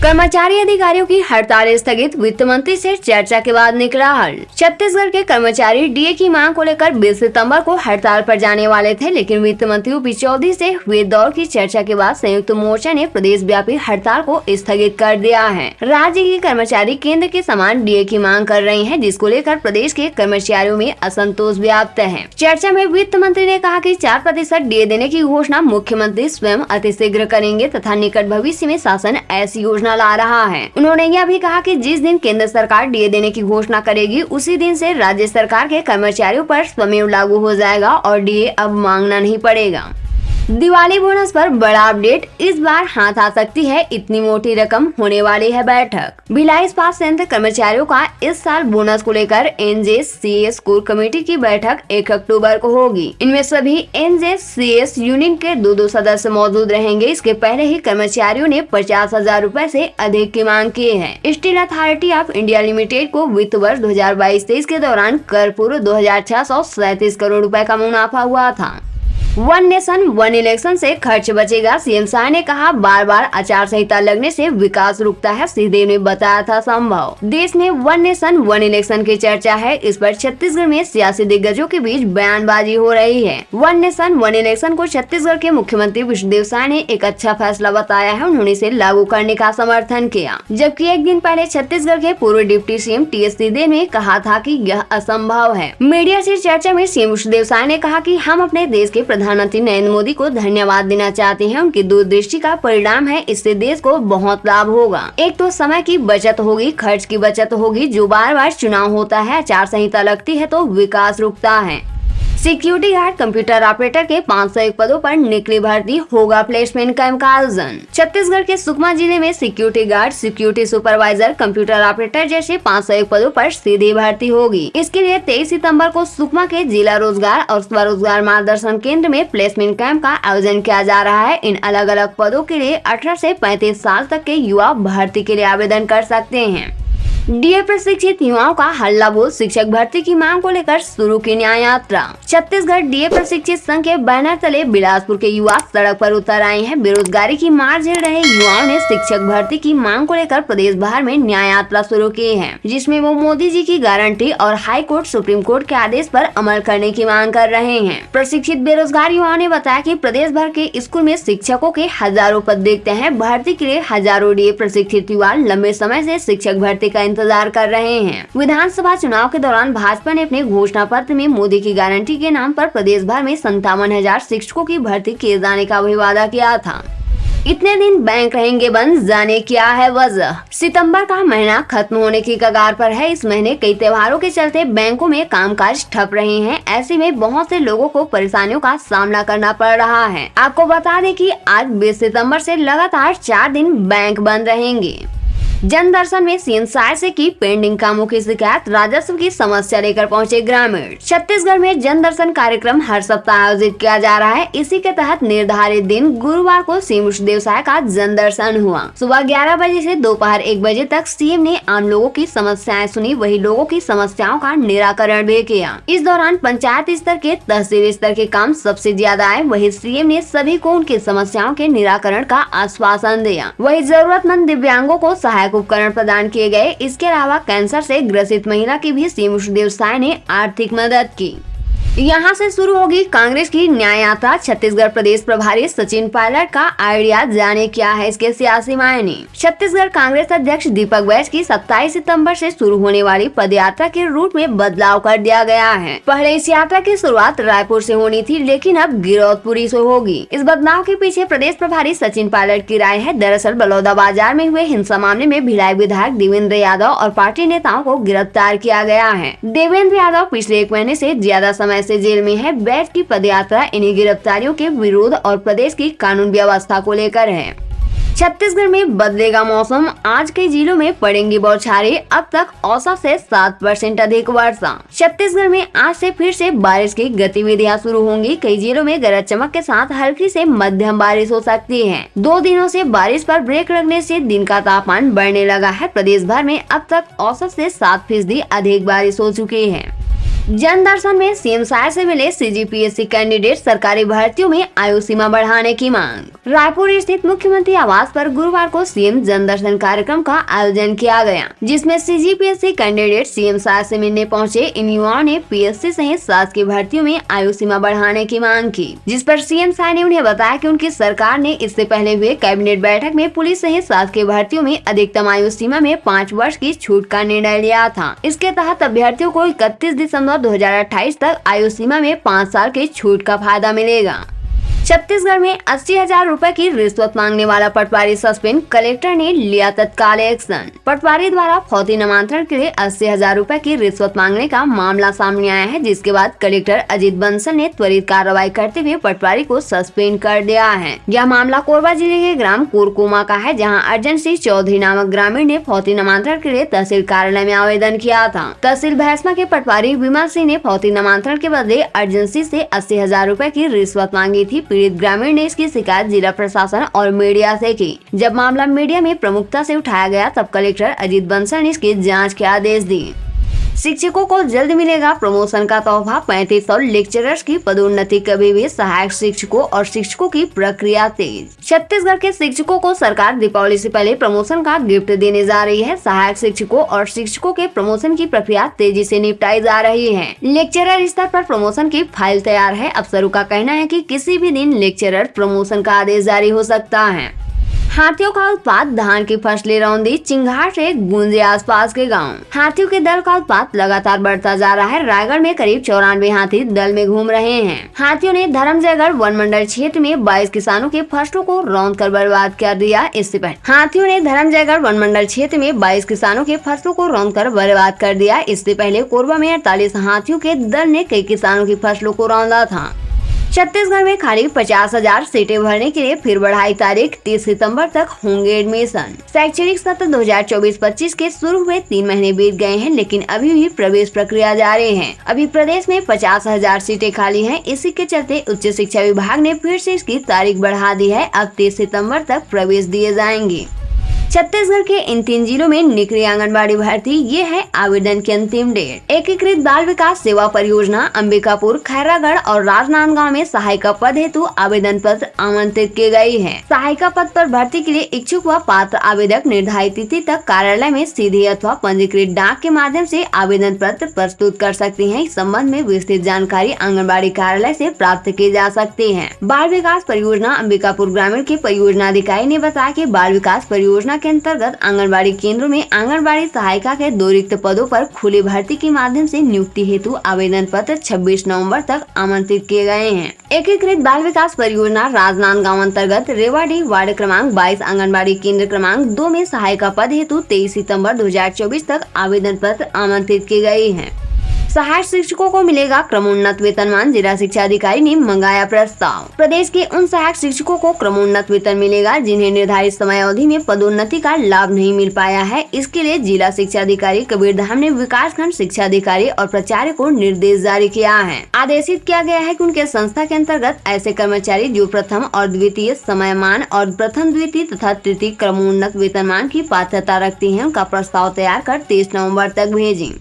कर्मचारी अधिकारियों की हड़ताल स्थगित, वित्त मंत्री से चर्चा के बाद निकला हल। छत्तीसगढ़ के कर्मचारी डीए की मांग को लेकर 20 सितंबर को हड़ताल पर जाने वाले थे, लेकिन वित्त मंत्री ओपी चौधरी से हुए दौर की चर्चा के बाद संयुक्त मोर्चा ने प्रदेश व्यापी हड़ताल को स्थगित कर दिया है। राज्य के कर्मचारी केंद्र के समान डीए की मांग कर रहे हैं, जिसको लेकर प्रदेश के कर्मचारियों में असंतोष व्याप्त है। चर्चा में वित्त मंत्री ने कहा कि 4% डीए देने की घोषणा मुख्यमंत्री स्वयं अतिशीघ्र करेंगे तथा निकट भविष्य में शासन ऐसी योजना ला रहा है। उन्होंने यह भी कहा कि जिस दिन केंद्र सरकार डीए देने की घोषणा करेगी, उसी दिन से राज्य सरकार के कर्मचारियों पर स्वयं लागू हो जाएगा और डीए अब मांगना नहीं पड़ेगा। दिवाली बोनस पर बड़ा अपडेट, इस बार हाथ आ सकती है इतनी मोटी रकम, होने वाली है बैठक। भिलाई इस्पात संयंत्र कर्मचारियों का इस साल बोनस को लेकर एनजेसीएस कोर कमेटी की बैठक 1 अक्टूबर को होगी। इनमें सभी एनजेसीएस यूनियन के 2 सदस्य मौजूद रहेंगे। इसके पहले ही कर्मचारियों ने 50,000 रूपए से अधिक की मांग की है। Steel authority of India limited को वित्त वर्ष 2022-23 के दौरान कर पूर्व 2,637 करोड़ रूपए का मुनाफा हुआ था। वन नेशन वन इलेक्शन से खर्च बचेगा, सीएम शाह ने कहा। बार बार आचार संहिता लगने से विकास रुकता है, श्रीदेव ने बताया था संभव। देश में वन नेशन वन इलेक्शन की चर्चा है, इस पर छत्तीसगढ़ में सियासी दिग्गजों के बीच बयानबाजी हो रही है। वन नेशन वन इलेक्शन को छत्तीसगढ़ के मुख्यमंत्री विष्णुदेव साय ने एक अच्छा फैसला बताया है। उन्होंने इसे लागू करने का समर्थन किया, जबकि एक दिन पहले छत्तीसगढ़ के पूर्व डिप्टी सीएम टीएस सिंहदेव ने कहा था कि यह असंभव है। मीडिया से चर्चा में सीएम विष्णुदेव साय ने कहा कि हम अपने देश के प्रधानमंत्री नरेंद्र मोदी को धन्यवाद देना चाहते हैं। उनकी दूरदृष्टि का परिणाम है, इससे देश को बहुत लाभ होगा। एक तो समय की बचत होगी, खर्च की बचत होगी। जो बार बार चुनाव होता है, आचार संहिता लगती है तो विकास रुकता है। सिक्योरिटी गार्ड कंप्यूटर ऑपरेटर के 501 पदों पर निकली भर्ती, होगा प्लेसमेंट का आयोजन। छत्तीसगढ़ के सुकमा जिले में security guard, security supervisor, computer operator जैसे 501 पदों पर सीधी भर्ती होगी। इसके लिए 23 सितंबर को सुकमा के जिला रोजगार और स्वरोजगार मार्गदर्शन केंद्र में प्लेसमेंट कैंप का आयोजन किया जा रहा है। इन अलग अलग पदों के लिए 18 से 35 साल तक के युवा भर्ती के लिए आवेदन कर सकते हैं। डीए प्रशिक्षित युवाओं का हल्ला बोल, शिक्षक भर्ती की मांग को लेकर शुरू की न्याय यात्रा। छत्तीसगढ़ डीए प्रशिक्षित संघ के बैनर तले बिलासपुर के युवा सड़क पर उतर आए हैं। बेरोजगारी की मार झेल रहे युवाओं ने शिक्षक भर्ती की मांग को लेकर प्रदेश भर में न्याय यात्रा शुरू की है, जिसमें वो मोदी जी की गारंटी और हाई कोर्ट सुप्रीम कोर्ट के आदेश पर अमल करने की मांग कर रहे हैं। प्रशिक्षित बेरोजगार युवाओं ने बताया कि प्रदेश भर के स्कूल में शिक्षकों के हजारों पद देखते हैं। भर्ती के लिए हजारों डीए प्रशिक्षित युवा लंबे समय से शिक्षक भर्ती का इंतजार कर रहे हैं। विधानसभा चुनाव के दौरान भाजपा ने अपने घोषणा पत्र में मोदी की गारंटी के नाम पर प्रदेश भर में 57,000 शिक्षकों की भर्ती किए जाने का भी वादा किया था। इतने दिन बैंक रहेंगे बंद, जाने क्या है वजह। सितंबर का महीना खत्म होने की कगार पर है। इस महीने कई त्योहारों के चलते बैंकों में कामकाज ठप रहे हैं। ऐसे में बहुत से लोगों को परेशानियों का सामना करना पड़ रहा है। आपको बता दें कि आज 20 सितंबर से लगातार 4 दिन बैंक बंद रहेंगे। जन दर्शन में सीएम शाह से की पेंडिंग कामों की शिकायत, राजस्व की समस्या लेकर पहुंचे ग्रामीण। छत्तीसगढ़ में जन दर्शन कार्यक्रम हर सप्ताह आयोजित किया जा रहा है। इसी के तहत निर्धारित दिन गुरुवार को सीएम विष्णुदेव साय का जन दर्शन हुआ। सुबह 11 बजे से दोपहर 1 बजे तक सीएम ने आम लोगों की समस्याएं सुनी, वही लोगों की समस्याओं का निराकरण भी किया। इस दौरान पंचायत स्तर के तहसील स्तर के काम सबसे ज्यादा आए। वही सीएम ने सभी को उनकी समस्याओं के निराकरण का आश्वासन दिया। वही जरूरतमंद दिव्यांगों को सहायक उपकरण प्रदान किए गए। इसके अलावा कैंसर से ग्रसित महिला की भी सीएम विष्णुदेव साय ने आर्थिक मदद की। यहाँ से शुरू होगी कांग्रेस की न्याय यात्रा। छत्तीसगढ़ प्रदेश प्रभारी सचिन पायलट का आइडिया, जाने क्या है इसके सियासी मायने। छत्तीसगढ़ कांग्रेस अध्यक्ष दीपक बैज की 27 सितंबर से शुरू होने वाली पद यात्रा के रूट में बदलाव कर दिया गया है। पहले इस यात्रा की शुरुआत रायपुर से होनी थी, लेकिन अब गिरौदपुरी से होगी। इस बदलाव के पीछे प्रदेश प्रभारी सचिन पायलट की राय है। दरअसल बलौदाबाजार में हुए हिंसा मामले में भिलाई विधायक देवेंद्र यादव और पार्टी नेताओं को गिरफ्तार किया गया है। देवेंद्र यादव पिछले 1 महीने से ज्यादा समय से जेल में है। बैज की पदयात्रा इन्हीं गिरफ्तारियों के विरोध और प्रदेश की कानून व्यवस्था को लेकर है। छत्तीसगढ़ में बदलेगा मौसम, आज कई जिलों में पड़ेंगी बौछारें। अब तक औसत से 7% अधिक वर्षा। छत्तीसगढ़ में आज से फिर से बारिश की गतिविधियां शुरू होंगी। कई जिलों में गरज चमक के साथ हल्की से मध्यम बारिश हो सकती है। 2 दिनों से बारिश पर ब्रेक लगने से दिन का तापमान बढ़ने लगा है। प्रदेश भर में अब तक औसत से 7% अधिक बारिश हो चुकी है। जन दर्शन में सीएम साय से मिले सीजीपीएससी कैंडिडेट, सरकारी भर्तियों में आयु सीमा बढ़ाने की मांग। रायपुर स्थित मुख्यमंत्री आवास पर गुरुवार को सीएम जन दर्शन कार्यक्रम का आयोजन किया गया, जिसमें सीजीपीएससी कैंडिडेट सीएम साय से मिलने पहुंचे। इन युवाओं ने पीएससी सहित शासकीय भर्तियों में आयु सीमा बढ़ाने की मांग की, जिस पर सीएम साय ने उन्हें बताया कि उनकी सरकार ने इससे पहले हुए कैबिनेट बैठक में पुलिस सहित शासकीय भर्तियों में अधिकतम आयु सीमा में 5 वर्ष की छूट का निर्णय लिया था। इसके तहत अभ्यर्थियों को 31 दिसंबर 2028 तक आयु सीमा में 5 साल के छूट का फायदा मिलेगा। छत्तीसगढ़ में 80,000 रुपए की रिश्वत मांगने वाला पटवारी सस्पेंड, कलेक्टर ने लिया तत्काल एक्शन। पटवारी द्वारा फौती नामांतरण के लिए 80,000 रुपए की रिश्वत मांगने का मामला सामने आया है, जिसके बाद कलेक्टर अजीत बंसल ने त्वरित कार्रवाई करते हुए पटवारी को सस्पेंड कर दिया है। यह मामला कोरबा जिले के ग्राम कोरकुमा का है, जहाँ अर्जन सिंह चौधरी नामक ग्रामीण ने फौती नामांतरण के लिए तहसील कार्यालय में आवेदन किया था। तहसील भैंसमा के पटवारी विमल सिंह ने फौती नामांतरण के बदले अर्जन सिंह से 80,000 रुपए की रिश्वत मांगी थी। पीड़ित ग्रामीण ने इसकी शिकायत जिला प्रशासन और मीडिया से की। जब मामला मीडिया में प्रमुखता से उठाया गया, तब कलेक्टर अजीत बंसल ने इसकी जांच के आदेश दिए। शिक्षकों को जल्द मिलेगा प्रमोशन का तोहफा, 3500 लेक्चरर्स की पदोन्नति कभी भी, सहायक शिक्षकों और शिक्षकों की प्रक्रिया तेज। छत्तीसगढ़ के शिक्षकों को सरकार दीपावली से पहले प्रमोशन का गिफ्ट देने जा रही है। सहायक शिक्षकों और शिक्षकों के प्रमोशन की प्रक्रिया तेजी से निपटाई जा रही है। लेक्चरर स्तर पर प्रमोशन की फाइल तैयार है। अफसरों का कहना है कि किसी भी दिन लेक्चरर प्रमोशन का आदेश जारी हो सकता है। हाथियों का उत्पात, धान की फसलें रौंदी, चिंगार से गूंजे आसपास के गांव। हाथियों के दल का उत्पात लगातार बढ़ता जा रहा है। रायगढ़ में करीब 94 हाथी दल में घूम रहे हैं। हाथियों ने धर्मजयगढ़ वन मंडल क्षेत्र में 22 किसानों के फसलों को रौंद कर बर्बाद कर दिया। इससे पहले हाथियों ने धर्मजयगढ़ वन मंडल क्षेत्र में 22 किसानों के फसलों को रौंद कर बर्बाद कर दिया। इससे पहले कोरबा में 48 हाथियों के दल ने कई किसानों की फसलों को रौंदा था। छत्तीसगढ़ में खाली 50,000 सीटें भरने के लिए फिर बढ़ाई तारीख, 30 सितंबर तक होंगे एडमिशन। शैक्षणिक सत्र 2024-25 के शुरू हुए 3 महीने बीत गए हैं, लेकिन अभी भी प्रवेश प्रक्रिया जारी है। अभी प्रदेश में 50,000 सीटें खाली हैं। इसी के चलते उच्च शिक्षा विभाग ने फिर से इसकी तारीख बढ़ा दी है। अब 30 सितंबर तक प्रवेश दिए जाएंगे। छत्तीसगढ़ के इन 3 जिलों में निकली आंगनबाड़ी भर्ती, ये है आवेदन की अंतिम डेट। एकीकृत बाल विकास सेवा परियोजना अंबिकापुर, खैरागढ़ और राजनांदगांव में सहायिका पद हेतु आवेदन पत्र आमंत्रित की गई है। सहायिका पद पर भर्ती के लिए इच्छुक व पात्र आवेदक निर्धारित तिथि तक कार्यालय में सीधे अथवा पंजीकृत डाक के माध्यम से आवेदन पत्र प्रस्तुत कर सकती हैं। इस संबंध में विस्तृत जानकारी आंगनबाड़ी कार्यालय से प्राप्त की जा सकती है। बाल विकास परियोजना अंबिकापुर ग्रामीण के परियोजना अधिकारी ने बताया कि बाल विकास परियोजना के अंतर्गत आंगनबाड़ी केंद्रों में आंगनबाड़ी सहायिका के 2 रिक्त पदों पर खुली भर्ती के माध्यम से नियुक्ति हेतु आवेदन पत्र 26 नवंबर तक आमंत्रित किए गए हैं। एकीकृत बाल विकास परियोजना राजनांदगांव अंतर्गत रेवाडी वार्ड क्रमांक 22 आंगनबाड़ी केंद्र क्रमांक 2 में सहायिका पद हेतु 23 सितंबर 2024 तक आवेदन पत्र आमंत्रित की गई है। सहायक शिक्षकों को मिलेगा क्रमोन्नत वेतनमान, जिला शिक्षा अधिकारी ने मंगाया प्रस्ताव। प्रदेश के उन सहायक शिक्षकों को क्रमोन्नत वेतन मिलेगा जिन्हें निर्धारित समय अवधि में पदोन्नति का लाभ नहीं मिल पाया है। इसके लिए जिला शिक्षा अधिकारी कबीरधाम ने विकास खंड शिक्षा अधिकारी और प्राचार्य को निर्देश जारी किया है। आदेशित किया गया है कि उनके संस्था के अंतर्गत ऐसे कर्मचारी जो प्रथम और द्वितीय समयमान और प्रथम, द्वितीय तथा तृतीय क्रमोन्नत वेतनमान की पात्रता रखती हैं, उनका प्रस्ताव तैयार कर 23 नवम्बर तक भेजें।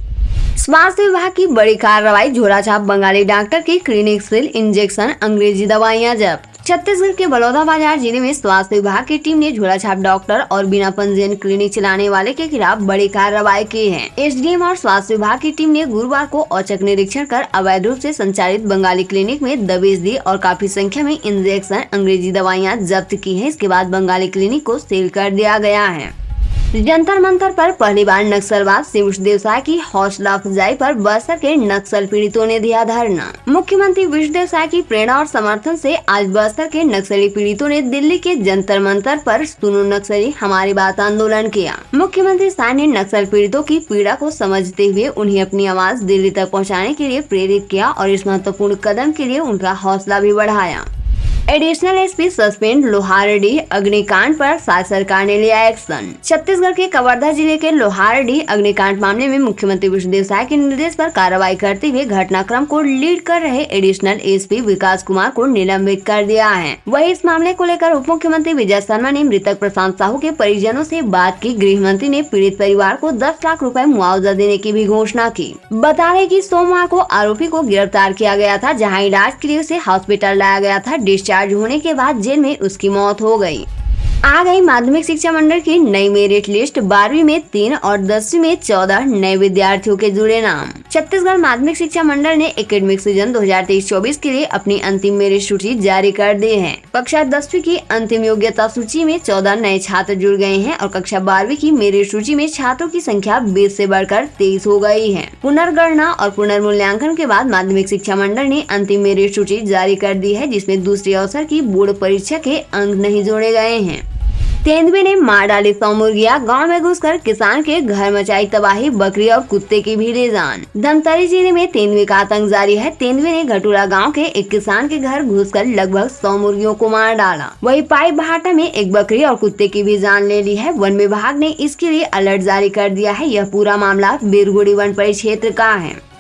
स्वास्थ्य विभाग की बड़ी कार्रवाई, झोलाछाप बंगाली डॉक्टर की क्लिनिक सील, इंजेक्शन, अंग्रेजी दवाइयां जब्त। छत्तीसगढ़ के बलौदाबाजार जिले में स्वास्थ्य विभाग की टीम ने झोलाछाप डॉक्टर और बिना पंजीयन क्लिनिक चलाने वाले के खिलाफ बड़ी कार्रवाई की है। एसडीएम और स्वास्थ्य विभाग की टीम ने गुरुवार को औचक निरीक्षण कर अवैध रूप से संचालित बंगाली क्लिनिक में दबिश दी और काफी संख्या में इंजेक्शन, अंग्रेजी दवाइयाँ जब्त की है। इसके बाद बंगाली क्लिनिक को सील कर दिया गया है। जंतर मंतर पर पहली बार नक्सलवाद, शिव देवसाय की हौसला अफजाई पर बस्तर के नक्सल पीड़ितों ने दिया धरना। मुख्यमंत्री विष्णु देवसाय की प्रेरणा और समर्थन से आज बस्तर के नक्सली पीड़ितों ने दिल्ली के जंतर मंतर पर सुनो नक्सली हमारी बात आंदोलन किया। मुख्यमंत्री शाह ने नक्सल पीड़ितों की पीड़ा को समझते हुए उन्हें अपनी आवाज दिल्ली तक पहुँचाने के लिए प्रेरित किया और इस महत्वपूर्ण कदम के लिए उनका हौसला भी बढ़ाया। एडिशनल एसपी सस्पेंड लोहारडीह अग्निकांड पर राज्य सरकार ने लिया एक्शन। छत्तीसगढ़ के कवर्धा जिले के लोहारडीह अग्निकांड मामले में मुख्यमंत्री विष्णुदेव साय के निर्देश पर कार्रवाई करते हुए घटनाक्रम को लीड कर रहे एडिशनल एसपी विकास कुमार को निलंबित कर दिया है। वहीं इस मामले को लेकर उप मुख्यमंत्री विजय शर्मा ने मृतक प्रशांत साहू के परिजनों से बात की। गृह मंत्री ने पीड़ित परिवार को 10 लाख रुपए मुआवजा देने की भी घोषणा की। बता रहे कि सोमवार को आरोपी को गिरफ्तार किया गया था, जहां इलाज के लिए उसे हॉस्पिटल लाया गया था। डिस्चार्ज होने के बाद जेल में उसकी मौत हो गई। आ गई माध्यमिक शिक्षा मंडल की नई मेरिट लिस्ट। 12वीं में 3 और 10वीं में 14 नए विद्यार्थियों के जुड़े नाम। छत्तीसगढ़ माध्यमिक शिक्षा मंडल ने एकेडमिक सीजन 2023-24 के लिए अपनी अंतिम मेरिट सूची जारी कर दी है। कक्षा 10वीं की अंतिम योग्यता सूची में 14 नए छात्र जुड़ गए हैं और कक्षा 12वीं की मेरिट सूची में छात्रों की संख्या 20 से बढ़कर 23 हो गई है। पुनर्गणना और पुनर्मूल्यांकन के बाद माध्यमिक शिक्षा मंडल ने अंतिम मेरिट सूची जारी कर दी है, जिसमें दूसरे अवसर की बोर्ड परीक्षा के अंक नहीं जोड़े गए हैं। तेंदुए ने मार डाली 100 मुर्गियां। गांव में घुसकर किसान के घर मचाई तबाही, बकरी और कुत्ते की भी जान। धमतरी जिले में तेंदुए का आतंक जारी है। तेंदुए ने घटुला गांव के एक किसान के घर घुसकर लगभग 100 मुर्गियों को मार डाला। वही पाई बहाटा में एक बकरी और कुत्ते की भी जान ले ली है। वन विभाग ने इसके लिए अलर्ट जारी कर दिया है। यह पूरा मामला बिरगुड़ी वन परिक्षेत्र का है।